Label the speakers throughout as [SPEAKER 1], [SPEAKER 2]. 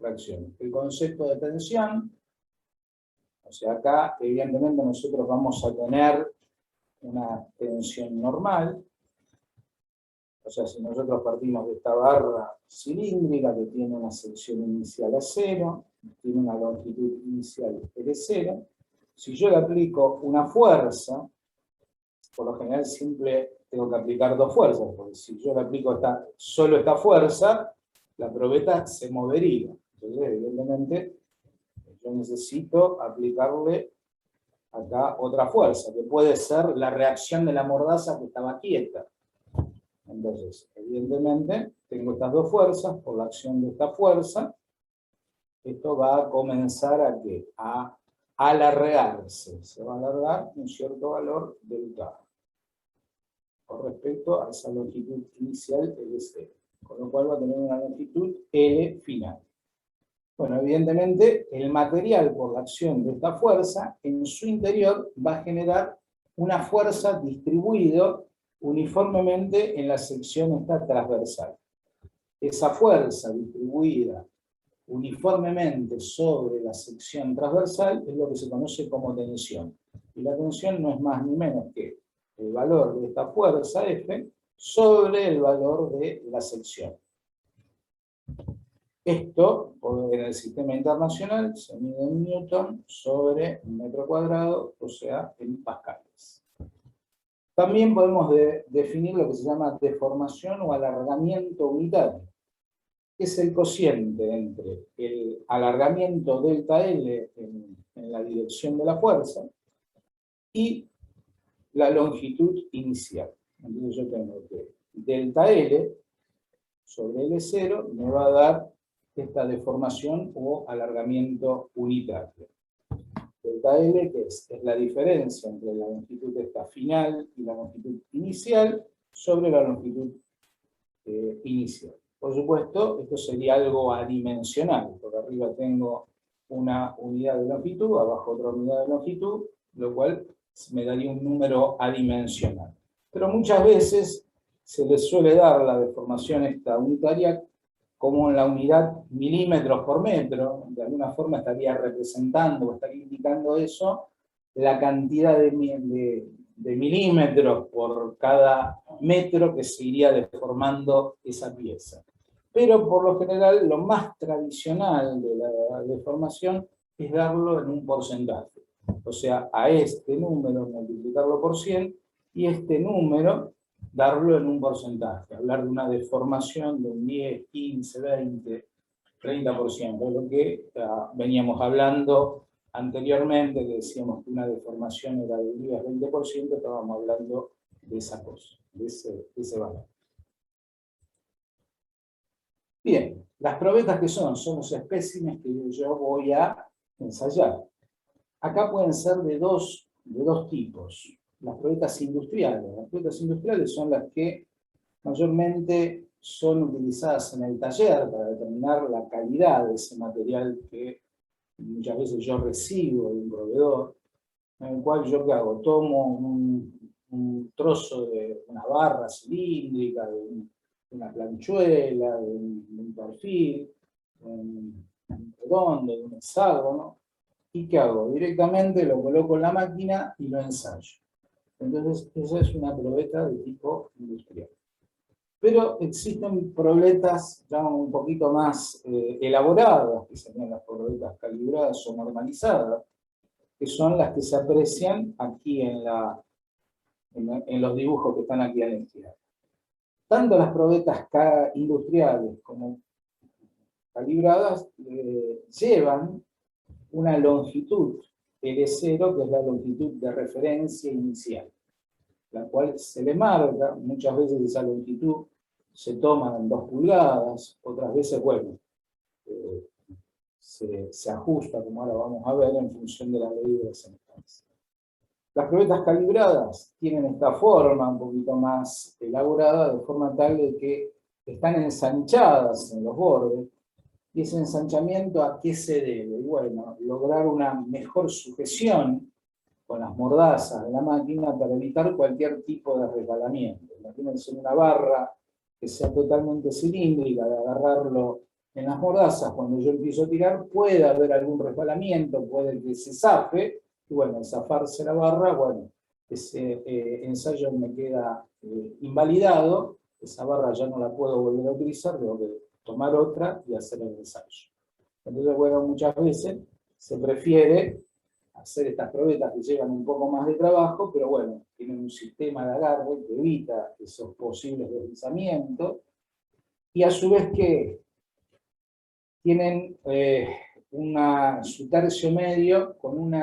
[SPEAKER 1] fracción. El concepto de tensión, o sea, acá evidentemente nosotros vamos a tener una tensión normal. O sea, si nosotros partimos de esta barra cilíndrica que tiene una sección inicial a 0, tiene una longitud inicial L0, si yo le aplico una fuerza, por lo general siempre tengo que aplicar dos fuerzas, porque si yo le aplico solo esta fuerza, la probeta se movería. Entonces, evidentemente, yo necesito aplicarle acá otra fuerza, que puede ser la reacción de la mordaza que estaba quieta. Entonces, evidentemente, tengo estas dos fuerzas, por la acción de esta fuerza, esto va a comenzar a alargarse, se va a alargar un cierto valor del K, con respecto a esa longitud inicial L0, con lo cual va a tener una longitud L final. Bueno, evidentemente, el material por la acción de esta fuerza, en su interior va a generar una fuerza distribuida uniformemente en la sección esta transversal. Esa fuerza distribuida uniformemente sobre la sección transversal es lo que se conoce como tensión. Y la tensión no es más ni menos que el valor de esta fuerza F sobre el valor de la sección. Esto, en el sistema internacional, se mide en Newton sobre un metro cuadrado, o sea, en pascales. También podemos definir lo que se llama deformación o alargamiento unitario, que es el cociente entre el alargamiento delta L en la dirección de la fuerza y la longitud inicial. Entonces yo tengo que delta L sobre L0 me va a dar esta deformación o alargamiento unitario. Delta L, que es la diferencia entre la longitud esta final y la longitud inicial sobre la longitud inicial. Por supuesto, esto sería algo adimensional, porque arriba tengo una unidad de longitud, abajo otra unidad de longitud, lo cual me daría un número adimensional. Pero muchas veces se le suele dar la deformación esta unitaria como en la unidad milímetros por metro, de alguna forma estaría representando o estaría indicando eso, la cantidad de milímetros por cada metro que se iría deformando esa pieza. Pero por lo general, lo más tradicional de la deformación es darlo en un porcentaje. O sea, a este número multiplicarlo por 100 y este número darlo en un porcentaje. Hablar de una deformación de un 10, 15, 20, 30%, lo que veníamos hablando anteriormente, que decíamos que una deformación era de 10, 20%, estábamos hablando de esa cosa, de ese valor. Bien, las probetas que son los espécimes que yo voy a ensayar. Acá pueden ser de dos tipos. Las probetas industriales. Las probetas industriales son las que mayormente son utilizadas en el taller para determinar la calidad de ese material que muchas veces yo recibo de un proveedor, en el cual yo ¿qué hago? Tomo un trozo de una barra cilíndrica, de una planchuela, de un perfil, de un redondo, de un hexágono, ¿y qué hago? Directamente lo coloco en la máquina y lo ensayo. Entonces, esa es una probeta de tipo industrial. Pero existen probetas ya un poquito más elaboradas, que serían las probetas calibradas o normalizadas, que son las que se aprecian aquí en los dibujos que están aquí a la izquierda. Tanto las probetas industriales como calibradas llevan una longitud L0, que es la longitud de referencia inicial, la cual se le marca. Muchas veces esa longitud se toma en 2 pulgadas, otras veces, bueno, se ajusta, como ahora vamos a ver, en función de la ley de semejanza. Las probetas calibradas tienen esta forma un poquito más elaborada, de forma tal de que están ensanchadas en los bordes. ¿Y ese ensanchamiento a qué se debe? Bueno, lograr una mejor sujeción con las mordazas de la máquina para evitar cualquier tipo de resbalamiento. Imagínense una barra que sea totalmente cilíndrica, de agarrarlo en las mordazas, cuando yo empiezo a tirar, puede haber algún resbalamiento, puede que se zafe, y bueno, al zafarse la barra, bueno, ese ensayo me queda invalidado, esa barra ya no la puedo volver a utilizar, tengo que tomar otra y hacer el ensayo. Entonces, bueno, muchas veces se prefiere hacer estas probetas que llevan un poco más de trabajo, pero bueno, tienen un sistema de agarre que evita esos posibles deslizamientos, y a su vez que tienen su tercio medio con un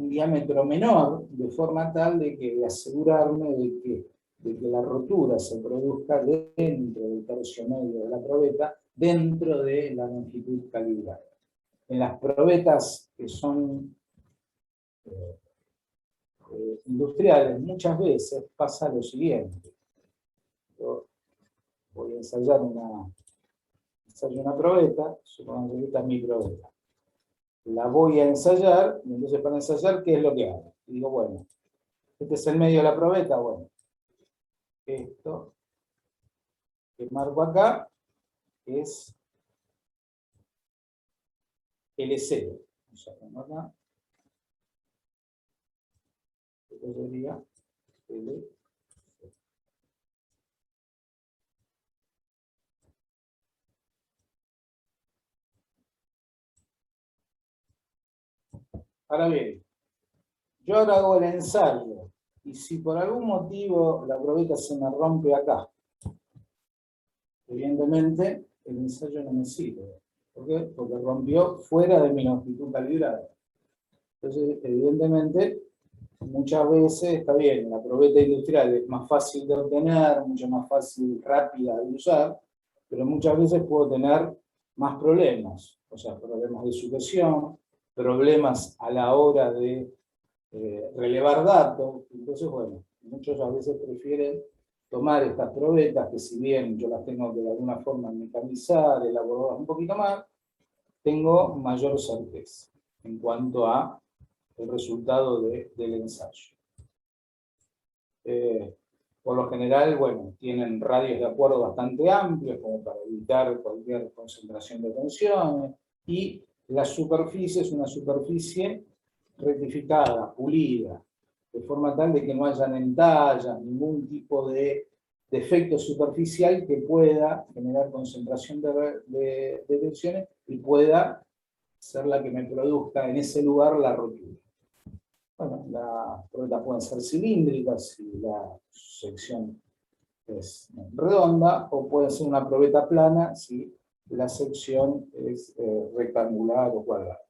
[SPEAKER 1] diámetro menor, de forma tal de asegurarme de que la rotura se produzca dentro del tercio medio de la probeta, dentro de la longitud calibrada. En las probetas que son industriales, muchas veces pasa lo siguiente. Yo voy a ensayar una probeta, supongamos que esta es mi probeta. La voy a ensayar, y entonces para ensayar, ¿qué es lo que hago? Y digo, bueno, este es el medio de la probeta, bueno, esto que marco acá es L0. O sea, acá, esto sería L0. Ahora bien, yo ahora hago el ensayo, y si por algún motivo la probeta se me rompe acá, evidentemente el ensayo no me sirve. ¿Por qué? Porque rompió fuera de mi longitud calibrada. Entonces, evidentemente, muchas veces está bien, la probeta industrial es más fácil de obtener, mucho más fácil, rápida de usar, pero muchas veces puedo tener más problemas, o sea, problemas de sujeción, problemas a la hora de relevar datos. Entonces, bueno, muchos a veces prefieren tomar estas probetas, que si bien yo las tengo que de alguna forma mecanizar, elaborar un poquito más, tengo mayor certeza en cuanto a el resultado del ensayo. Por lo general, bueno, tienen radios de acuerdo bastante amplios, como para evitar cualquier concentración de tensiones, y la superficie es una superficie rectificada, pulida, de forma tal de que no hayan entallas, ningún tipo de defecto superficial que pueda generar concentración de tensiones y pueda ser la que me produzca en ese lugar la rotura. Bueno, las probetas pueden ser cilíndricas si la sección es redonda, o puede ser una probeta plana si la sección es rectangular o cuadrada.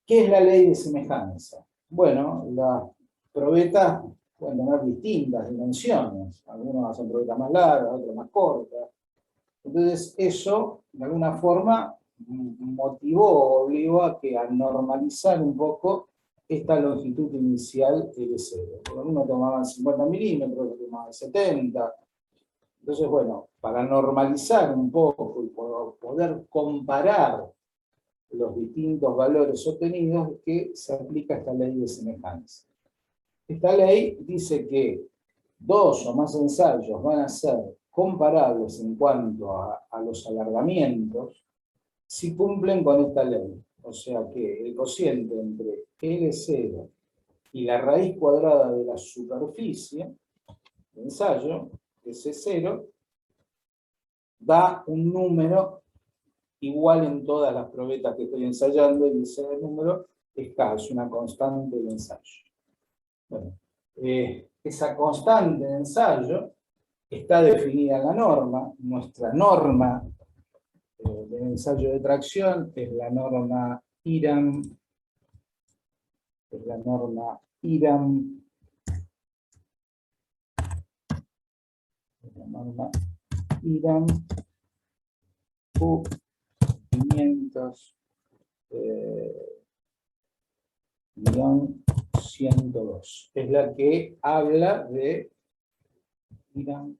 [SPEAKER 1] ¿Qué es la ley de semejanza? Bueno, las probetas pueden tener distintas dimensiones. Algunos hacen probetas más largas, otros más cortas. Entonces, eso, de alguna forma, motivó, obligó a normalizar un poco esta longitud inicial L0. Algunos tomaban 50 milímetros, otros tomaban 70. Entonces, bueno, para normalizar un poco y poder comparar los distintos valores obtenidos, es que se aplica esta ley de semejanza. Esta ley dice que dos o más ensayos van a ser comparables en cuanto a los alargamientos si cumplen con esta ley. O sea que el cociente entre L0 y la raíz cuadrada de la superficie de ensayo, S0, da un número igual en todas las probetas que estoy ensayando, y ese número es K, es una constante de ensayo. Bueno, esa constante de ensayo está definida en la norma. Nuestra norma de ensayo de tracción es la norma IRAM, U500-102. Es la que habla de IRAM.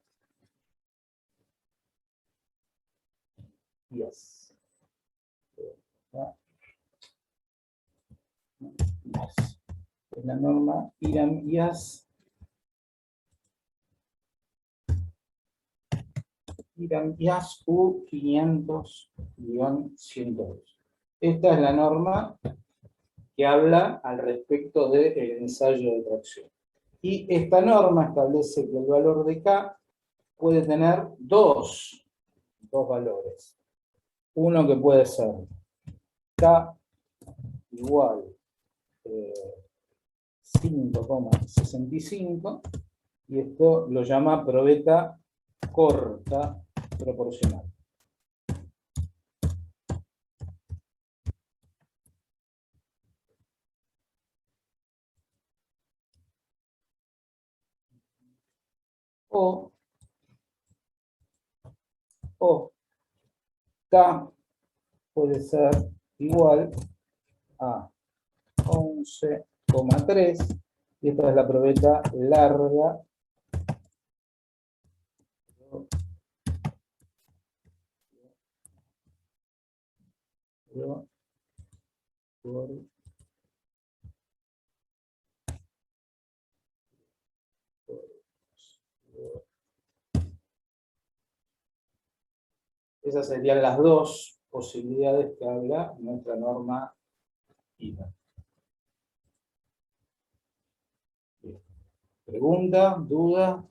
[SPEAKER 1] Yes. Es la norma IRAM-IAS IAS U500-102. Esta es la norma que habla al respecto del ensayo de tracción. Y esta norma establece que el valor de K puede tener dos valores. Uno que puede ser K igual 5,65, y esto lo llama probeta corta proporcional. O K puede ser igual a 11,3, y esta es la probeta larga Esas serían las dos posibilidades que habla nuestra norma IVA. ¿Pregunta? ¿Duda?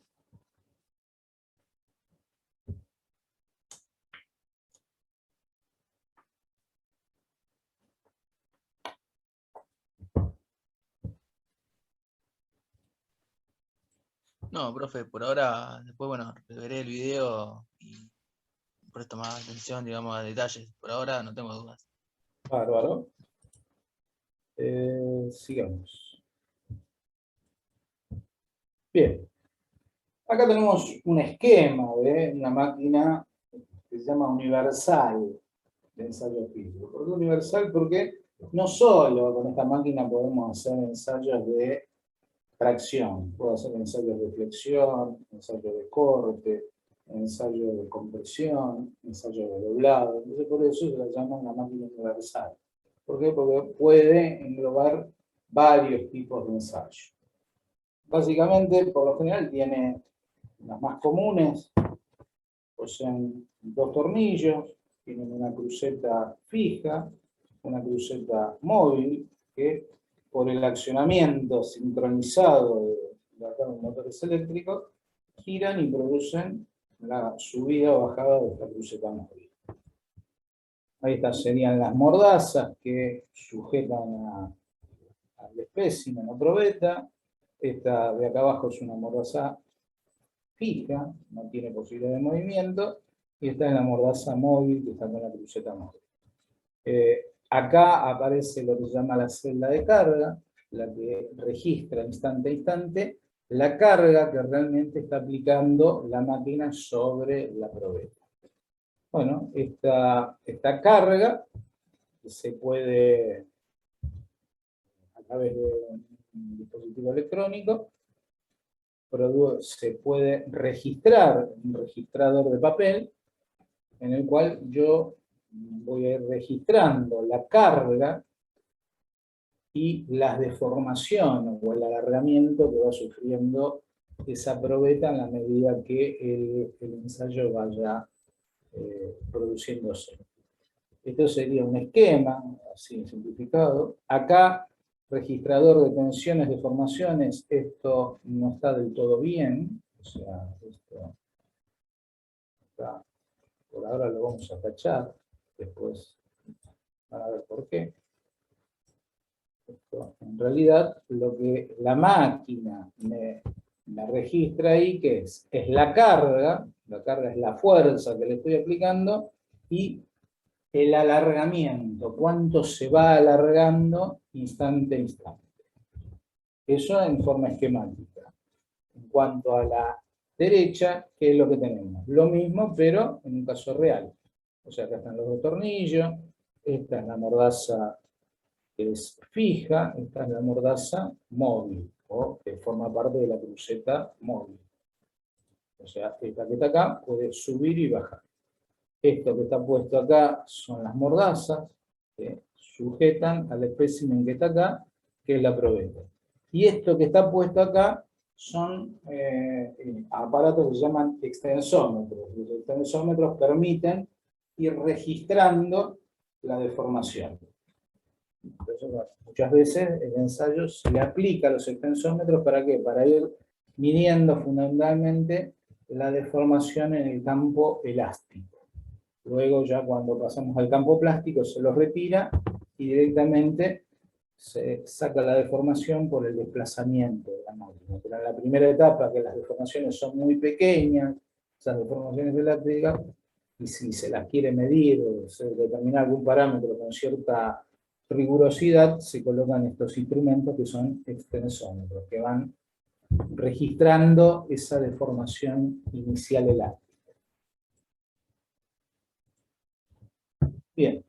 [SPEAKER 2] No, profe, por ahora, después, bueno, veré el video y presto más atención, digamos, a detalles. Por ahora no tengo dudas.
[SPEAKER 1] Bárbaro. Sigamos. Bien. Acá tenemos un esquema de una máquina que se llama universal de ensayo físico. ¿Por qué universal? Porque no solo con esta máquina podemos hacer ensayos de tracción, puedo hacer ensayos de flexión, ensayos de corte, ensayo de compresión, ensayo de doblado. Entonces por eso se la llama una máquina universal. ¿Por qué? Porque puede englobar varios tipos de ensayos. Básicamente, por lo general, tiene las más comunes, poseen dos tornillos, tienen una cruceta fija, una cruceta móvil, que por el accionamiento sincronizado de los motores eléctricos, giran y producen la subida o bajada de esta cruceta móvil. Ahí estas serían las mordazas que sujetan al espécimen o probeta. Esta de acá abajo es una mordaza fija, no tiene posibilidad de movimiento, y esta es la mordaza móvil que está con la cruceta móvil. Acá aparece lo que se llama la celda de carga, la que registra instante a instante la carga que realmente está aplicando la máquina sobre la probeta. Bueno, esta carga se puede, a través de un dispositivo electrónico, se puede registrar un registrador de papel en el cual yo voy a ir registrando la carga y las deformaciones o el alargamiento que va sufriendo esa probeta en la medida que el ensayo vaya produciéndose. Esto sería un esquema, así simplificado. Acá, registrador de tensiones, deformaciones, esto no está del todo bien. O sea, esto está, por ahora lo vamos a tachar, después van a ver por qué. Esto, en realidad, lo que la máquina me registra ahí, que es la carga es la fuerza que le estoy aplicando, y el alargamiento, cuánto se va alargando instante a instante. Eso en forma esquemática. En cuanto a la derecha, ¿qué es lo que tenemos? Lo mismo, pero en un caso real. O sea, acá están los dos tornillos, esta es la mordaza que es fija, esta es la mordaza móvil, o que forma parte de la cruceta móvil. O sea, esta que está acá puede subir y bajar. Esto que está puesto acá son las mordazas que sujetan al espécimen que está acá, que es la probeta. Y esto que está puesto acá son aparatos que se llaman extensómetros. Los extensómetros permiten ir registrando la deformación. Entonces, bueno, muchas veces el ensayo se le aplica a los extensómetros, ¿para qué? Para ir midiendo fundamentalmente la deformación en el campo elástico. Luego ya cuando pasamos al campo plástico se los retira y directamente se saca la deformación por el desplazamiento de la máquina. Pero en la primera etapa, que las deformaciones son muy pequeñas, esas deformaciones elásticas, y si se las quiere medir o se determina algún parámetro con cierta rigurosidad, se colocan estos instrumentos que son extensómetros, que van registrando esa deformación inicial elástica. Bien.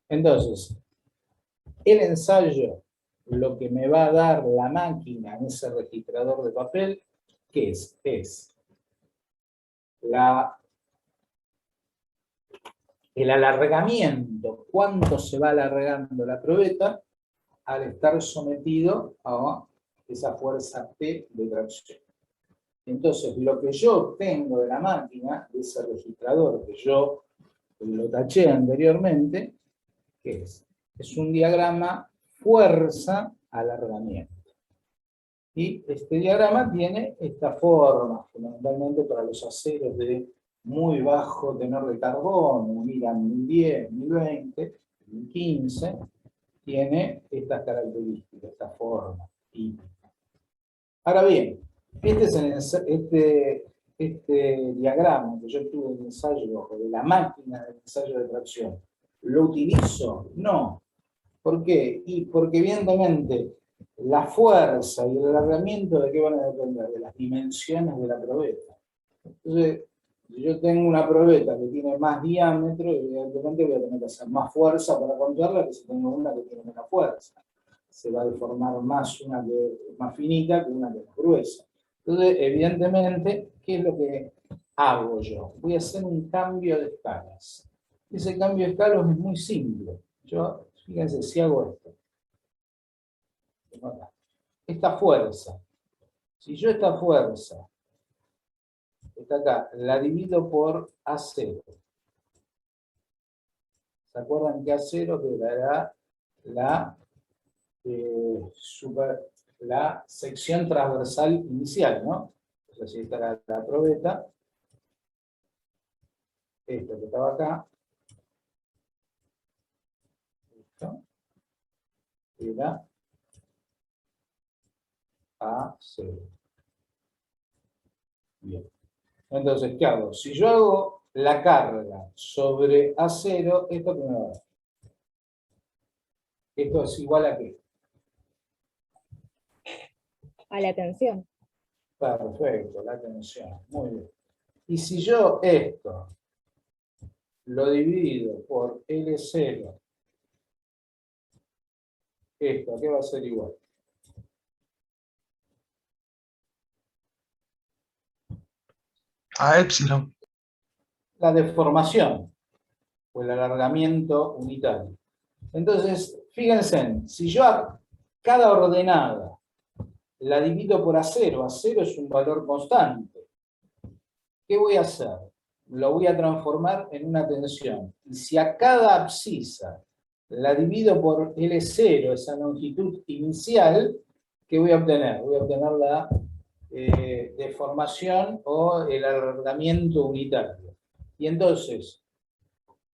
[SPEAKER 1] Entonces, el ensayo, lo que me va a dar la máquina en ese registrador de papel, ¿qué es? Es el alargamiento, cuánto se va alargando la probeta al estar sometido a esa fuerza T de tracción. Entonces, lo que yo obtengo de la máquina, de ese registrador que yo lo taché anteriormente, ¿qué es? Es un diagrama fuerza-alargamiento. Y este diagrama tiene esta forma, fundamentalmente para los aceros de muy bajo tenor de carbono, miran 1010, 1020, 1015, tiene estas características, esta forma típica. Ahora bien, este diagrama que yo tuve en el ensayo, de la máquina del ensayo de tracción, ¿lo utilizo? No. ¿Por qué? Y porque evidentemente la fuerza y el alargamiento, ¿de qué van a depender? De las dimensiones de la probeta. Entonces, si yo tengo una probeta que tiene más diámetro, evidentemente voy a tener que hacer más fuerza para contarla que si tengo una que tiene menos fuerza. Se va a deformar más una que es más finita que una que es más gruesa. Entonces, evidentemente, ¿qué es lo que hago yo? Voy a hacer un cambio de escalas. Ese cambio de escalas es muy simple. Yo, fíjense, si hago esto. Esta fuerza. Si yo esta fuerza, está acá, la divido por A0. ¿Se acuerdan que A0 era la sección transversal inicial, ¿no? Entonces, si esta era la probeta, esto que estaba acá, esto, era A0. Bien. Entonces, ¿qué hago? Si yo hago la carga sobre A0, ¿esto qué me va a dar? ¿Esto es igual a qué?
[SPEAKER 3] A la tensión.
[SPEAKER 1] Perfecto, la tensión. Muy bien. Y si yo esto lo divido por L0, esto, ¿a qué va a ser igual?
[SPEAKER 2] A epsilon.
[SPEAKER 1] La deformación o el alargamiento unitario. Entonces, fíjense, si yo a cada ordenada la divido por A0, A0 es un valor constante, ¿qué voy a hacer? Lo voy a transformar en una tensión. Y si a cada abscisa la divido por L0, esa longitud inicial, ¿qué voy a obtener? Voy a obtener la deformación o el alargamiento unitario. Y entonces,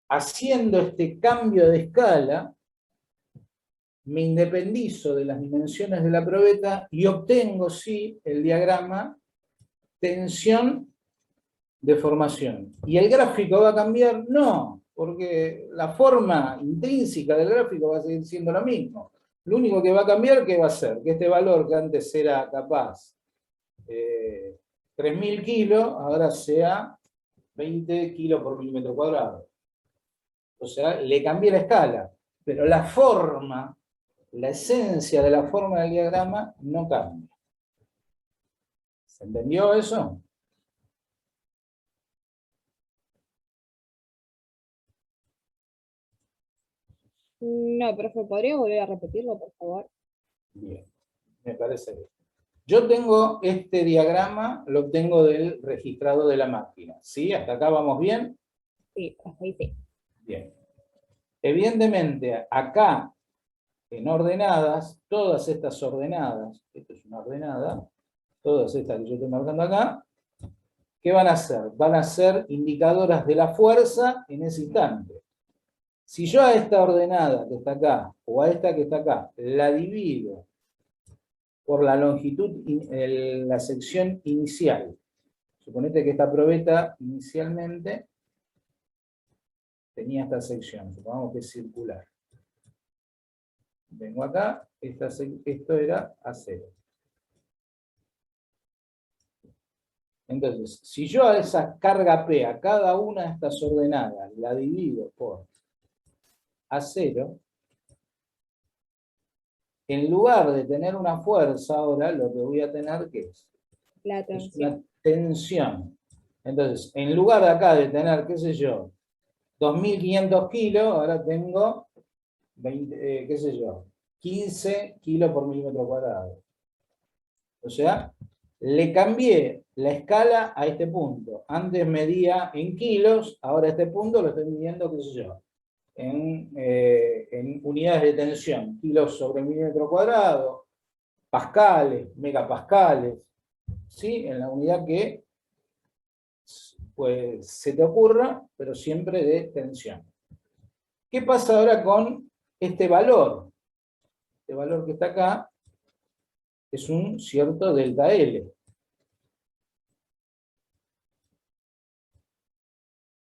[SPEAKER 1] haciendo este cambio de escala, me independizo de las dimensiones de la probeta y obtengo, sí, el diagrama tensión-deformación. ¿Y el gráfico va a cambiar? No, porque la forma intrínseca del gráfico va a seguir siendo lo mismo. Lo único que va a cambiar, ¿qué va a ser? Que este valor que antes era capaz 3.000 kilos, ahora sea 20 kilos por milímetro cuadrado. O sea, le cambié la escala, pero la forma, la esencia de la forma del diagrama no cambia. ¿Se entendió eso?
[SPEAKER 3] No, profe, ¿podría volver a repetirlo, por favor?
[SPEAKER 1] Bien, me parece bien. Yo tengo este diagrama, lo obtengo del registrado de la máquina. ¿Sí? ¿Hasta acá vamos bien?
[SPEAKER 3] Sí, hasta ahí sí.
[SPEAKER 1] Bien. Evidentemente, acá, en ordenadas, todas estas ordenadas, esto es una ordenada, todas estas que yo estoy marcando acá, ¿qué van a hacer? Van a ser indicadoras de la fuerza en ese instante. Si yo a esta ordenada que está acá, o a esta que está acá, la divido por la longitud, la sección inicial, suponete que esta probeta inicialmente tenía esta sección, supongamos que es circular. Vengo acá, esto era A0. Entonces, si yo a esa carga P, a cada una de estas ordenadas, la divido por A0, en lugar de tener una fuerza, ahora lo que voy a tener, ¿qué es?
[SPEAKER 3] La
[SPEAKER 1] Es
[SPEAKER 3] tensión.
[SPEAKER 1] una tensión. Entonces, en lugar de acá de tener, qué sé yo, 2.500 kilos, ahora tengo, 20, qué sé yo, 15 kilos por milímetro cuadrado. O sea, le cambié la escala a este punto. Antes medía en kilos, ahora este punto lo estoy midiendo, qué sé yo, en unidades de tensión. Kilos sobre milímetro cuadrado, pascales, megapascales, ¿sí? En la unidad que pues, se te ocurra, pero siempre de tensión. ¿Qué pasa ahora con este valor? Este valor que está acá es un cierto delta L.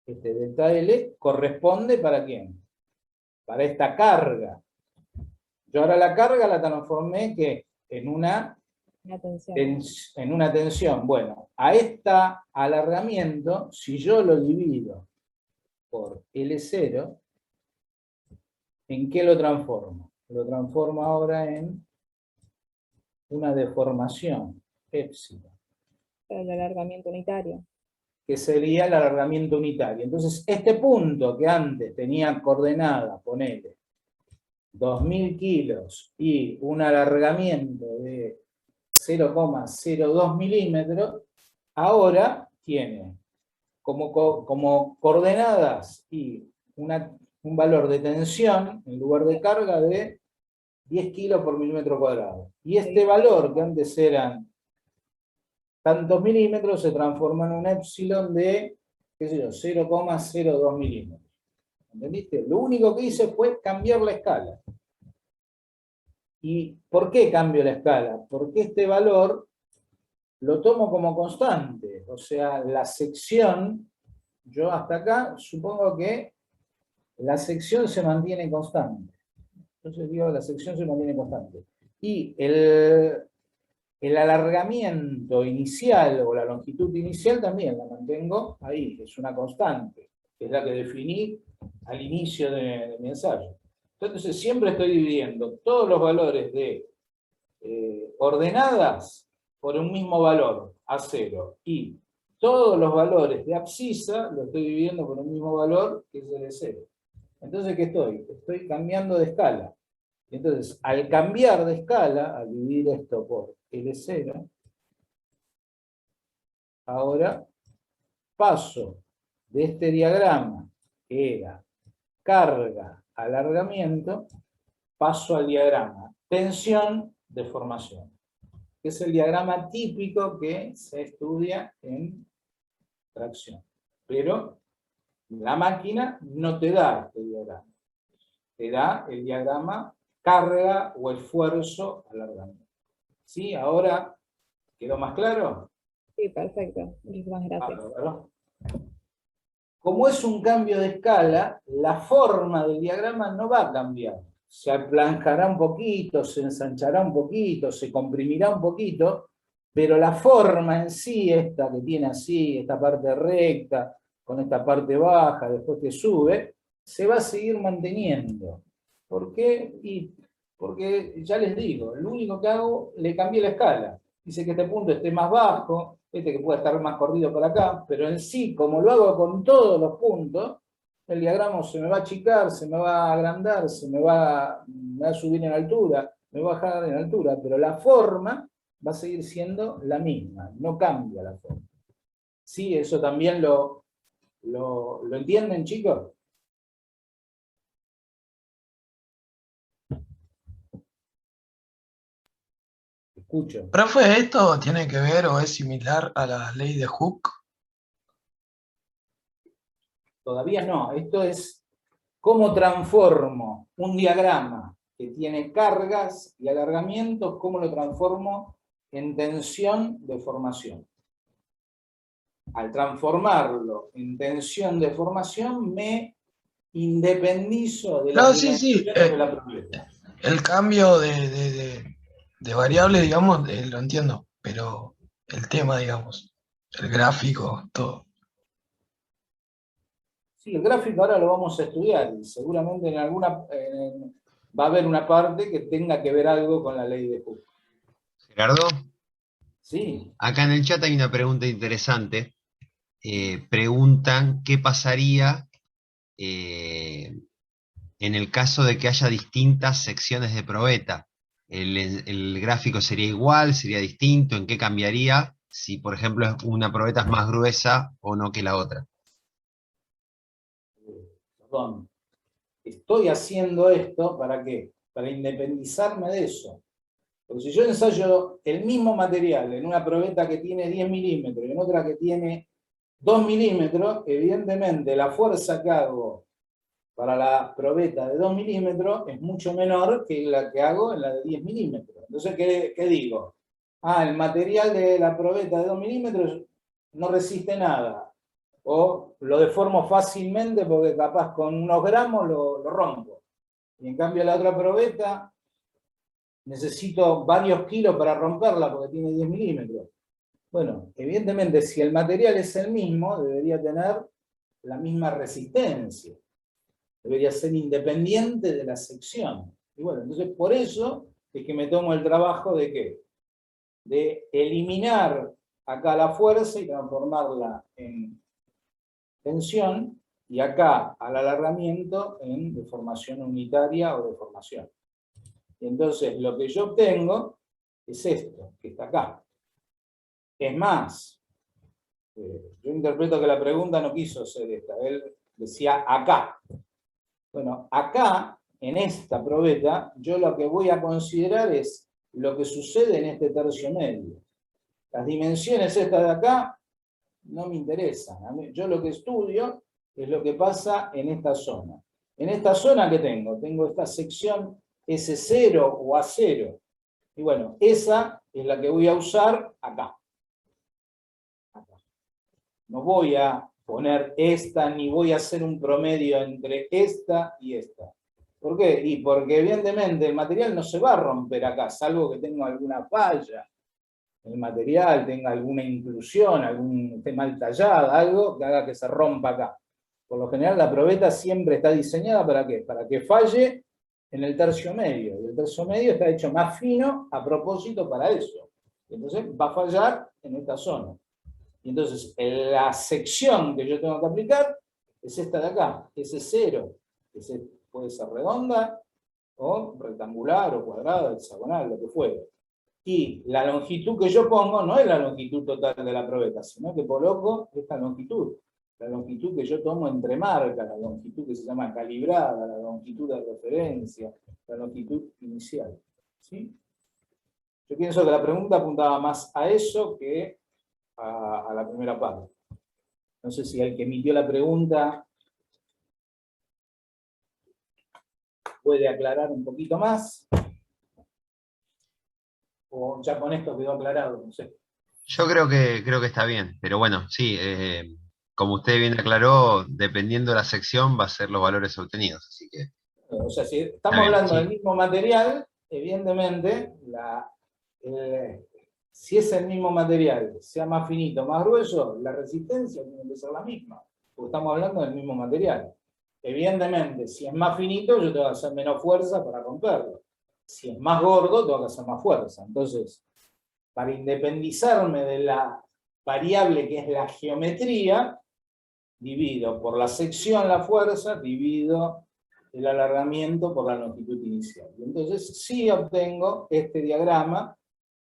[SPEAKER 1] Este delta L corresponde ¿para quién? Para esta carga. Yo ahora la carga la transformé ¿qué? En una tensión. Bueno, a este alargamiento, si yo lo divido por L0, ¿en qué lo transformo? Lo transformo ahora en una deformación, épsilon,
[SPEAKER 3] El alargamiento unitario.
[SPEAKER 1] que sería el alargamiento unitario. Entonces, este punto que antes tenía coordenada, ponele, 2.000 kilos y un alargamiento de 0,02 milímetros, ahora tiene como coordenadas y un valor de tensión en lugar de carga de 10 kilos por milímetro cuadrado. Y este valor, que antes eran tantos milímetros, se transforma en un épsilon de, qué sé yo, 0,02 milímetros. ¿Entendiste? Lo único que hice fue cambiar la escala. ¿Y por qué cambio la escala? Porque este valor lo tomo como constante. O sea, la sección, yo hasta acá supongo que la sección se mantiene constante. Entonces digo, la sección se mantiene constante. Y el alargamiento inicial o la longitud inicial también la mantengo ahí, es una constante, que es la que definí al inicio de mi ensayo. Entonces siempre estoy dividiendo todos los valores de ordenadas por un mismo valor, A0, y todos los valores de abscisa los estoy dividiendo por un mismo valor, que es el de 0. Entonces, ¿qué estoy? Estoy cambiando de escala. Entonces, al cambiar de escala, al dividir esto por L0, ahora paso de este diagrama, que era carga, alargamiento, paso al diagrama tensión, deformación, que es el diagrama típico que se estudia en tracción. Pero la máquina no te da este diagrama. Te da el diagrama carga o esfuerzo, alargamiento. ¿Sí? ¿Ahora quedó más claro?
[SPEAKER 3] Sí, perfecto. Muchísimas gracias.
[SPEAKER 1] Bárbaro. Como es un cambio de escala, la forma del diagrama no va a cambiar. Se aplanjará un poquito, se ensanchará un poquito, se comprimirá un poquito, pero la forma en sí, esta que tiene así, esta parte recta, con esta parte baja, después que sube, se va a seguir manteniendo. ¿Por qué? Porque ya les digo, lo único que hago, le cambié la escala. Dice que este punto esté más bajo, este que puede estar más corrido para acá, pero en sí, como lo hago con todos los puntos, el diagrama se me va a achicar, se me va a agrandar, me va a subir en altura, me va a bajar en altura, pero la forma va a seguir siendo la misma, no cambia la forma. ¿Sí? ¿Eso también lo entienden, chicos? Escucho.
[SPEAKER 4] Profe, ¿esto tiene que ver o es similar a la ley de Hooke?
[SPEAKER 1] Todavía no. Esto es cómo transformo un diagrama que tiene cargas y alargamientos, cómo lo transformo en tensión de formación. Al transformarlo en tensión de formación, me independizo de
[SPEAKER 4] No,
[SPEAKER 1] las
[SPEAKER 4] sí,
[SPEAKER 1] dimensiones de la propiedad.
[SPEAKER 4] el cambio de variable, digamos, lo entiendo, pero el tema, digamos, el gráfico, todo.
[SPEAKER 1] Sí, el gráfico ahora lo vamos a estudiar y seguramente en alguna va a haber una parte que tenga que ver algo con la ley de Hooke.
[SPEAKER 5] Gerardo,
[SPEAKER 1] Sí,
[SPEAKER 5] acá en el chat hay una pregunta interesante. Preguntan qué pasaría en el caso de que haya distintas secciones de probeta. ¿El gráfico sería igual, sería distinto? ¿En qué cambiaría si, por ejemplo, una probeta es más gruesa o no que la otra?
[SPEAKER 1] perdón. Estoy haciendo esto ¿para qué? Para independizarme de eso. Porque si yo ensayo el mismo material en una probeta que tiene 10 milímetros y en otra que tiene 2 milímetros, evidentemente la fuerza que hago para la probeta de 2 milímetros es mucho menor que la que hago en la de 10 milímetros. Entonces, ¿qué digo? El material de la probeta de 2 milímetros no resiste nada. O lo deformo fácilmente porque capaz con unos gramos lo rompo. Y en cambio la otra probeta necesito varios kilos para romperla porque tiene 10 milímetros. Bueno, evidentemente si el material es el mismo, debería tener la misma resistencia. Debería ser independiente de la sección. Y bueno, entonces por eso es que me tomo el trabajo de ¿qué? De eliminar acá la fuerza y transformarla en tensión, y acá al alargamiento en deformación unitaria o deformación. Y entonces lo que yo obtengo es esto, que está acá. Es más, yo interpreto que la pregunta no quiso ser esta, él decía acá. Bueno, acá, en esta probeta, yo lo que voy a considerar es lo que sucede en este tercio medio. Las dimensiones estas de acá no me interesan. Yo lo que estudio es lo que pasa en esta zona. En esta zona, ¿qué tengo? Tengo esta sección S0 o A0. Y bueno, esa es la que voy a usar acá. No voy a poner esta, ni voy a hacer un promedio entre esta y esta. ¿Por qué? Y porque evidentemente el material no se va a romper acá, salvo que tenga alguna falla. El material tenga alguna inclusión, esté mal tallada, algo que haga que se rompa acá. Por lo general la probeta siempre está diseñada ¿para qué? Para que falle en el tercio medio. Y el tercio medio está hecho más fino a propósito para eso. Entonces va a fallar en esta zona. Y entonces la sección que yo tengo que aplicar es esta de acá, S0, que puede ser redonda o rectangular o cuadrada, hexagonal, lo que fuere. Y la longitud que yo pongo no es la longitud total de la probeta, sino que coloco esta longitud. La longitud que yo tomo entre marcas, la longitud que se llama calibrada, la longitud de referencia, la longitud inicial. ¿Sí? Yo pienso que la pregunta apuntaba más a eso que a la primera parte. No sé si el que emitió la pregunta puede aclarar un poquito más. O ya con esto quedó aclarado, no sé.
[SPEAKER 5] Yo creo que está bien, pero bueno, sí, como usted bien aclaró, dependiendo de la sección va a ser los valores obtenidos, así que
[SPEAKER 1] O sea, si
[SPEAKER 5] está
[SPEAKER 1] estamos
[SPEAKER 5] bien,
[SPEAKER 1] hablando
[SPEAKER 5] sí.
[SPEAKER 1] del mismo material, evidentemente, si es el mismo material, sea más finito, más grueso, la resistencia tiene que ser la misma, porque estamos hablando del mismo material. Evidentemente, si es más finito, yo tengo que hacer menos fuerza para romperlo. Si es más gordo, tengo que hacer más fuerza. Entonces, para independizarme de la variable que es la geometría, divido por la sección la fuerza, divido el alargamiento por la longitud inicial. Y entonces sí obtengo este diagrama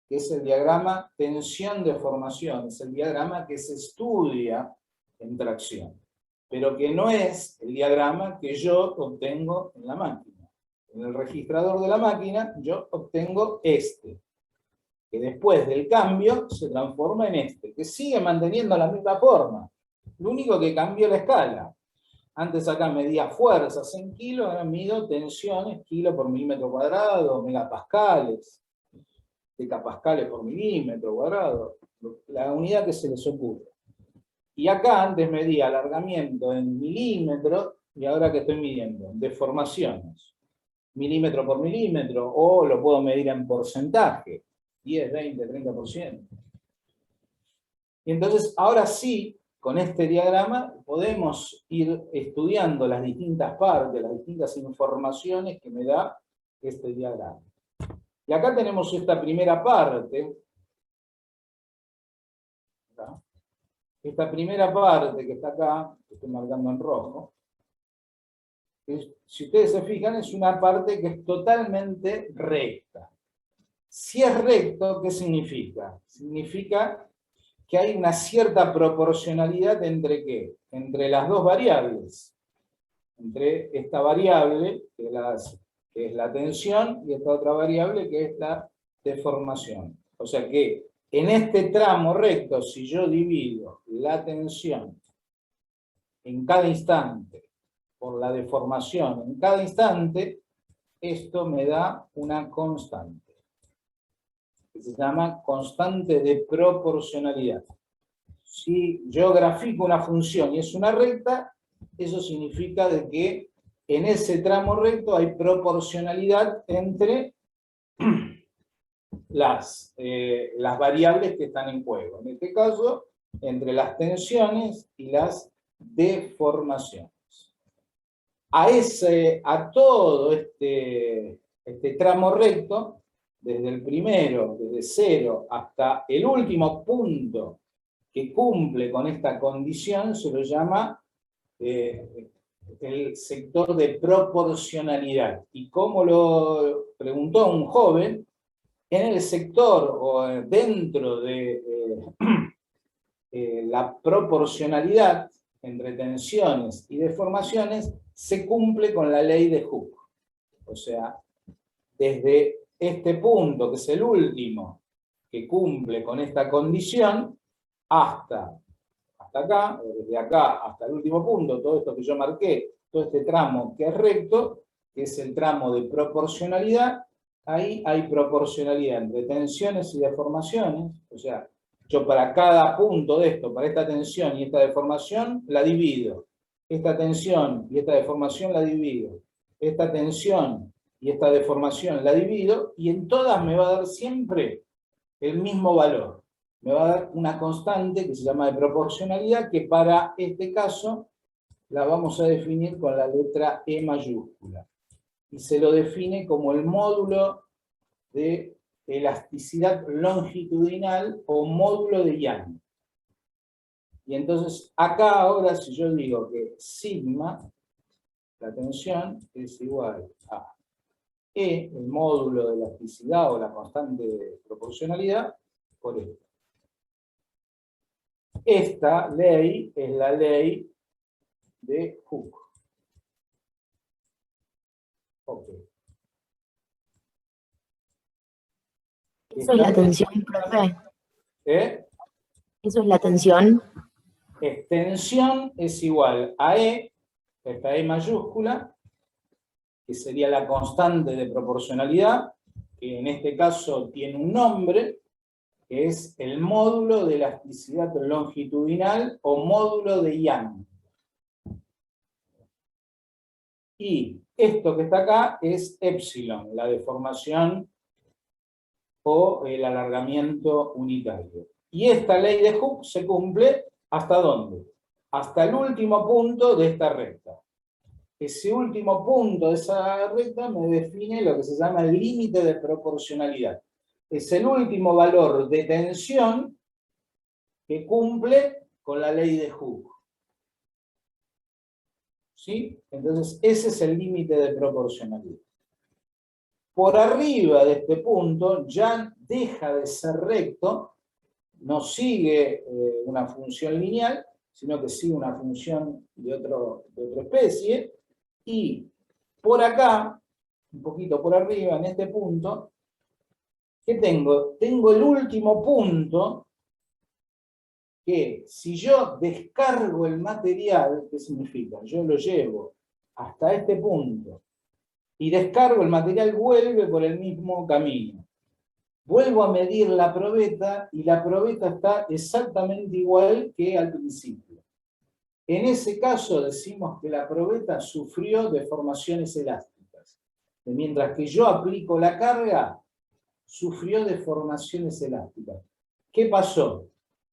[SPEAKER 1] que es el diagrama tensión-deformación, es el diagrama que se estudia en tracción, pero que no es el diagrama que yo obtengo en la máquina. En el registrador de la máquina yo obtengo este, que después del cambio se transforma en este, que sigue manteniendo la misma forma. Lo único que cambió la escala. Antes acá medía fuerzas en kilos, ahora mido tensiones, kilo por milímetro cuadrado, megapascales, decapascales por milímetro cuadrado, la unidad que se les ocurre. Y acá antes medía alargamiento en milímetros, y ahora que estoy midiendo, deformaciones, milímetro por milímetro, o lo puedo medir en porcentaje, 10, 20, 30%. Y entonces, ahora sí, con este diagrama, podemos ir estudiando las distintas partes, las distintas informaciones que me da este diagrama. Y acá tenemos esta primera parte. ¿No? Esta primera parte que está acá, que estoy marcando en rojo, si ustedes se fijan, es una parte que es totalmente recta. Si es recto, ¿qué significa? Significa que hay una cierta proporcionalidad entre ¿qué? Entre las dos variables. Entre esta variable, que es la tensión, y esta otra variable, que es la deformación. O sea que en este tramo recto, si yo divido la tensión en cada instante por la deformación en cada instante, esto me da una constante, que se llama constante de proporcionalidad. Si yo grafico una función y es una recta, eso significa de que en ese tramo recto hay proporcionalidad entre las variables que están en juego. En este caso, entre las tensiones y las deformaciones. A todo este tramo recto, desde el primero, desde 0 hasta el último punto que cumple con esta condición, se lo llama el sector de proporcionalidad. Y como lo preguntó un joven, en el sector o dentro de la proporcionalidad entre tensiones y deformaciones, se cumple con la ley de Hooke. O sea, desde este punto, que es el último que cumple con esta condición, hasta acá, o desde acá hasta el último punto, todo esto que yo marqué, todo este tramo que es recto, que es el tramo de proporcionalidad, ahí hay proporcionalidad entre tensiones y deformaciones. O sea, yo para cada punto de esto, para esta tensión y esta deformación, la divido. Esta tensión y esta deformación la divido. Esta tensión y esta deformación la divido, y en todas me va a dar siempre el mismo valor. Me va a dar una constante que se llama de proporcionalidad, que para este caso la vamos a definir con la letra E mayúscula. Y se lo define como el módulo de elasticidad longitudinal o módulo de Young. Y entonces acá ahora, si yo digo que sigma, la tensión, es igual a E, el módulo de elasticidad o la constante de proporcionalidad, por esto. Esta ley es la ley de Hooke. Ok.
[SPEAKER 6] Eso es la tensión, profe. Eso es la tensión.
[SPEAKER 1] Tensión es igual a E, esta E mayúscula, que sería la constante de proporcionalidad, que en este caso tiene un nombre, que es el módulo de elasticidad longitudinal o módulo de Young. Y esto que está acá es epsilon, la deformación o el alargamiento unitario. Y esta ley de Hooke se cumple ¿hasta dónde? Hasta el último punto de esta recta. Ese último punto de esa recta me define lo que se llama el límite de proporcionalidad. Es el último valor de tensión que cumple con la ley de Hooke. ¿Sí? Entonces, ese es el límite de proporcionalidad. por arriba de este punto ya deja de ser recto, no sigue una función lineal, sino que sigue una función de otra especie, y por acá, un poquito por arriba, en este punto, ¿qué tengo? Tengo el último punto que si yo descargo el material, ¿qué significa? Yo lo llevo hasta este punto y descargo el material, vuelve por el mismo camino. Vuelvo a medir la probeta y la probeta está exactamente igual que al principio. En ese caso decimos que la probeta sufrió deformaciones elásticas. Mientras que yo aplico la carga, sufrió deformaciones elásticas. ¿Qué pasó?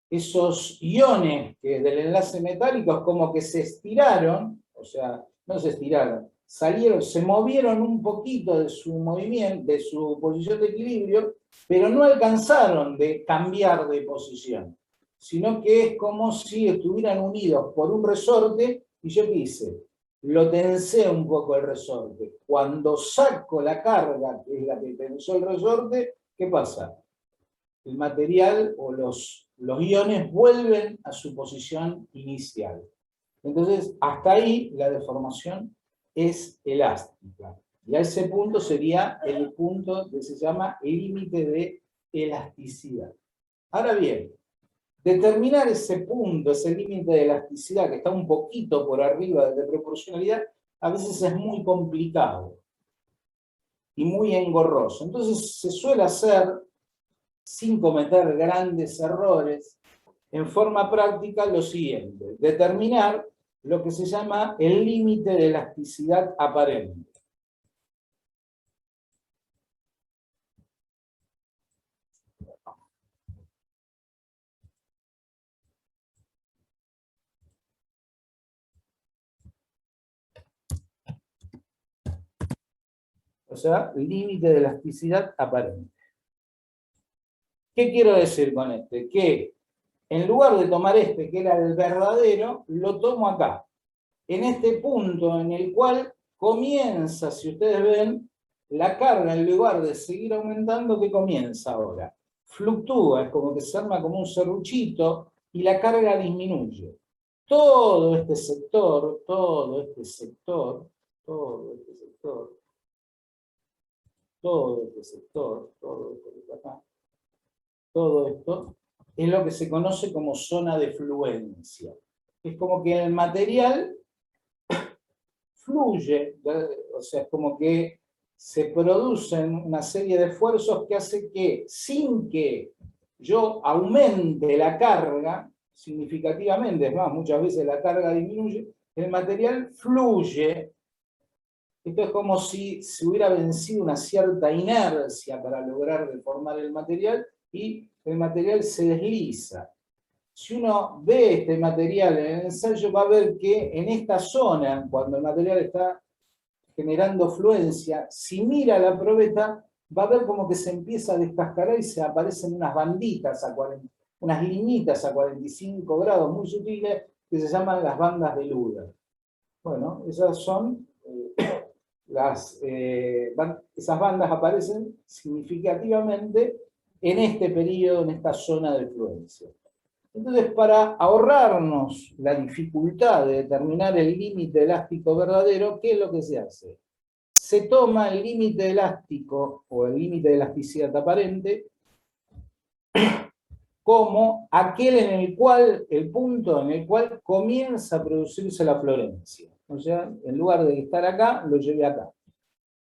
[SPEAKER 1] Esos iones del enlace metálico como que se estiraron, o sea, no se estiraron, salieron, se movieron un poquito de su movimiento, de su posición de equilibrio, pero no alcanzaron de cambiar de posición, sino que es como si estuvieran unidos por un resorte, y yo qué hice, lo tensé un poco el resorte. Cuando saco la carga, que es la que tensó el resorte, ¿qué pasa? El material o los iones vuelven a su posición inicial. Entonces, hasta ahí la deformación es elástica. Y a ese punto sería el punto que se llama el límite de elasticidad. Ahora bien, determinar ese punto, ese límite de elasticidad que está un poquito por arriba de proporcionalidad, a veces es muy complicado y muy engorroso. Entonces se suele hacer, sin cometer grandes errores, en forma práctica lo siguiente: determinar lo que se llama el límite de elasticidad aparente. O sea, límite de elasticidad aparente. ¿Qué quiero decir con este? Que en lugar de tomar este, que era el verdadero, lo tomo acá. En este punto en el cual comienza, si ustedes ven, la carga, en lugar de seguir aumentando, ¿qué comienza ahora? Fluctúa, es como que se arma como un serruchito y la carga disminuye. Todo este sector, todo este sector, todo este sector, todo este sector, todo esto que está acá, todo esto es lo que se conoce como zona de fluencia. Es como que el material fluye, o sea, es como que se producen una serie de esfuerzos que hace que, sin que yo aumente la carga significativamente, es más, muchas veces la carga disminuye, el material fluye. Esto es como si se hubiera vencido una cierta inercia para lograr deformar el material y el material se desliza. Si uno ve este material en el ensayo, va a ver que en esta zona, cuando el material está generando fluencia, si mira la probeta, va a ver como que se empieza a descascarar y se aparecen unas banditas, unas liñitas a 45 grados muy sutiles, que se llaman las bandas de Luder. Bueno, esas son esas bandas aparecen significativamente en este periodo, en esta zona de fluencia. Entonces, para ahorrarnos la dificultad de determinar el límite elástico verdadero, ¿qué es lo que se hace? Se toma el límite elástico o el límite de elasticidad aparente como aquel en el cual, el punto en el cual comienza a producirse la florencia. O sea, en lugar de estar acá, lo llevé acá.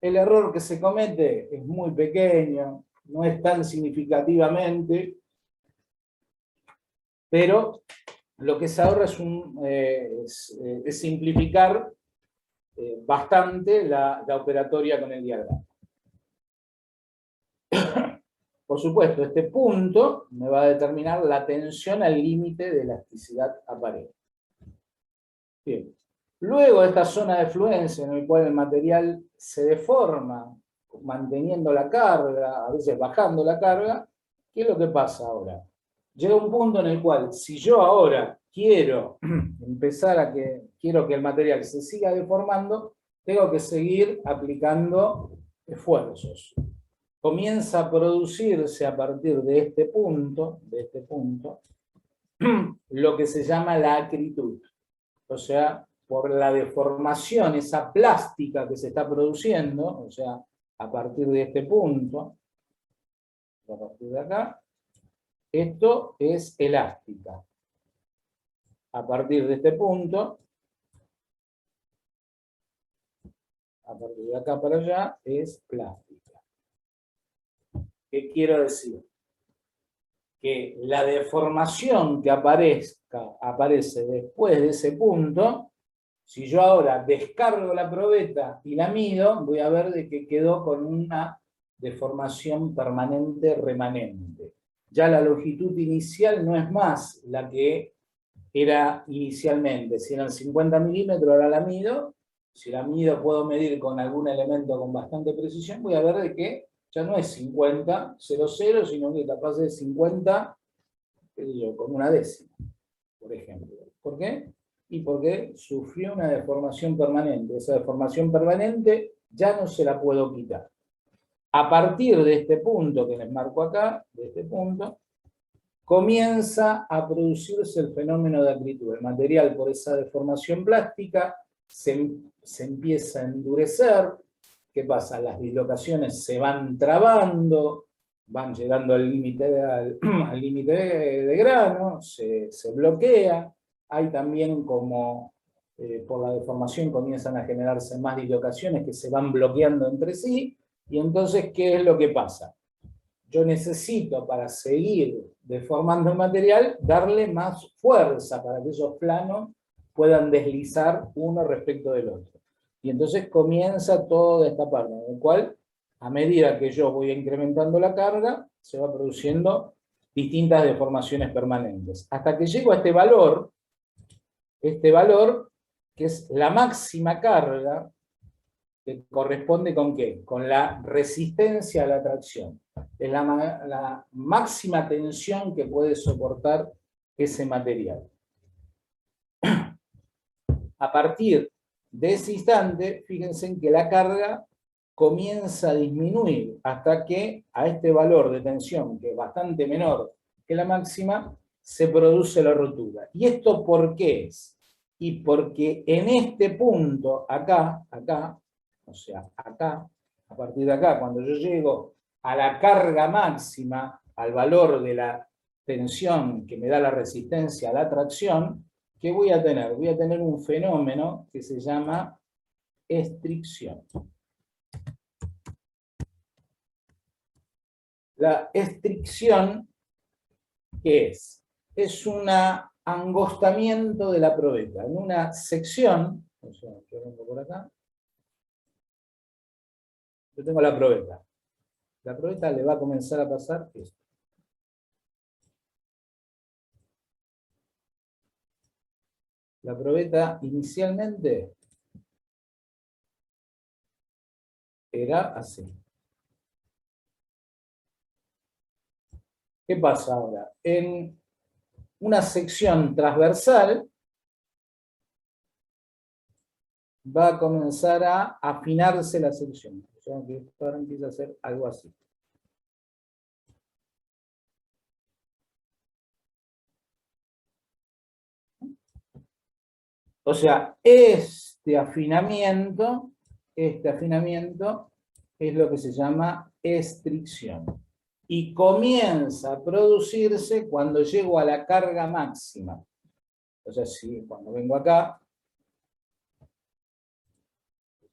[SPEAKER 1] El error que se comete es muy pequeño, no es tan significativamente, pero lo que se ahorra es simplificar bastante la operatoria con el diagrama. Por supuesto, este punto me va a determinar la tensión al límite de elasticidad aparente. Bien. Luego de esta zona de fluencia en la cual el material se deforma, manteniendo la carga, a veces bajando la carga, ¿qué es lo que pasa ahora? Llega un punto en el cual, si yo ahora quiero quiero que el material se siga deformando, tengo que seguir aplicando esfuerzos. Comienza a producirse a partir de este punto, lo que se llama la acritud. O sea, por la deformación, esa plástica que se está produciendo, o sea, a partir de este punto, a partir de acá, esto es elástica. A partir de este punto, a partir de acá para allá, es plástica. ¿Qué quiero decir? Que la deformación que aparece después de ese punto, si yo ahora descargo la probeta y la mido, voy a ver de que quedó con una deformación permanente remanente. Ya la longitud inicial no es más la que era inicialmente. Si eran 50 milímetros, ahora la mido. Si la mido puedo medir con algún elemento con bastante precisión, voy a ver de que ya no es 50, 0,0, sino que capaz de 50, con una décima, por ejemplo. ¿Por qué? Y porque sufrió una deformación permanente. Esa deformación permanente ya no se la puedo quitar. A partir de este punto que les marco acá, de este punto, comienza a producirse el fenómeno de acritud. El material, por esa deformación plástica, se empieza a endurecer. ¿Qué pasa? Las dislocaciones se van trabando, van llegando al límite de grano, se bloquea. Hay también como por la deformación comienzan a generarse más dislocaciones que se van bloqueando entre sí. Y entonces, ¿qué es lo que pasa? Yo necesito, para seguir deformando el material, darle más fuerza para que esos planos puedan deslizar uno respecto del otro. Y entonces comienza toda esta parte, en la cual, a medida que yo voy incrementando la carga, se va produciendo distintas deformaciones permanentes. Hasta que llego a este valor que es la máxima carga, que corresponde ¿con qué? Con la resistencia a la tracción. Es la máxima tensión que puede soportar ese material. A partir de ese instante, fíjense en que la carga comienza a disminuir hasta que a este valor de tensión, que es bastante menor que la máxima, se produce la rotura. ¿Y esto por qué es? Y porque en este punto, acá, o sea, acá, a partir de acá, cuando yo llego a la carga máxima, al valor de la tensión que me da la resistencia a la tracción, ¿qué voy a tener? Voy a tener un fenómeno que se llama estricción. La estricción, ¿qué es? Es un angostamiento de la probeta. En una sección, o sea, yo vengo por acá, yo tengo la probeta. La probeta le va a comenzar a pasar esto. La probeta inicialmente era así. ¿Qué pasa ahora? En una sección transversal va a comenzar a afinarse la sección. O sea que esto ahora empieza a ser algo así. O sea, este afinamiento es lo que se llama estricción. Y comienza a producirse cuando llego a la carga máxima. O sea, si cuando vengo acá,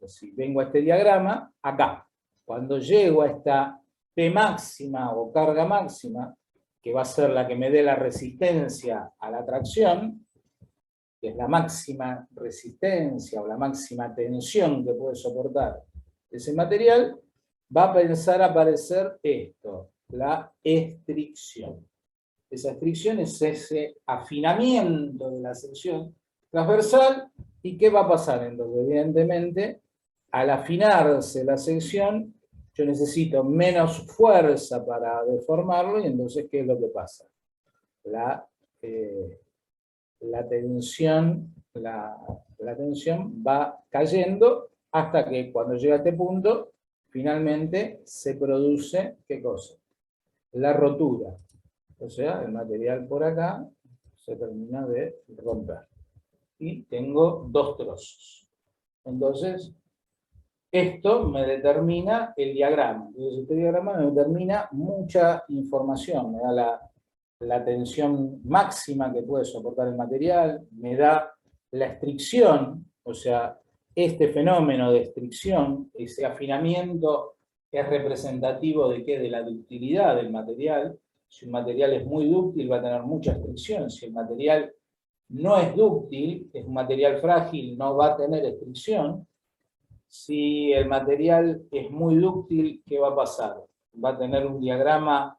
[SPEAKER 1] si vengo a este diagrama, acá, cuando llego a esta P máxima o carga máxima, que va a ser la que me dé la resistencia a la tracción, que es la máxima resistencia o la máxima tensión que puede soportar ese material, va a empezar a aparecer esto, la estricción. Esa estricción es ese afinamiento de la sección transversal. ¿Y qué va a pasar entonces? Evidentemente, al afinarse la sección, yo necesito menos fuerza para deformarlo, y entonces, ¿qué es lo que pasa? La tensión va cayendo hasta que cuando llega a este punto finalmente se produce, ¿qué cosa? La rotura. O sea, el material por acá se termina de romper. Y tengo dos trozos. Entonces, esto me determina el diagrama. Entonces, este diagrama me determina mucha información. Me da la tensión máxima que puede soportar el material, me da la estricción, o sea, este fenómeno de estricción, ese afinamiento es representativo de ¿qué? De la ductilidad del material. Si un material es muy dúctil va a tener mucha estricción. Si el material no es dúctil, es un material frágil, no va a tener estricción. Si el material es muy dúctil, ¿qué va a pasar? Va a tener un diagrama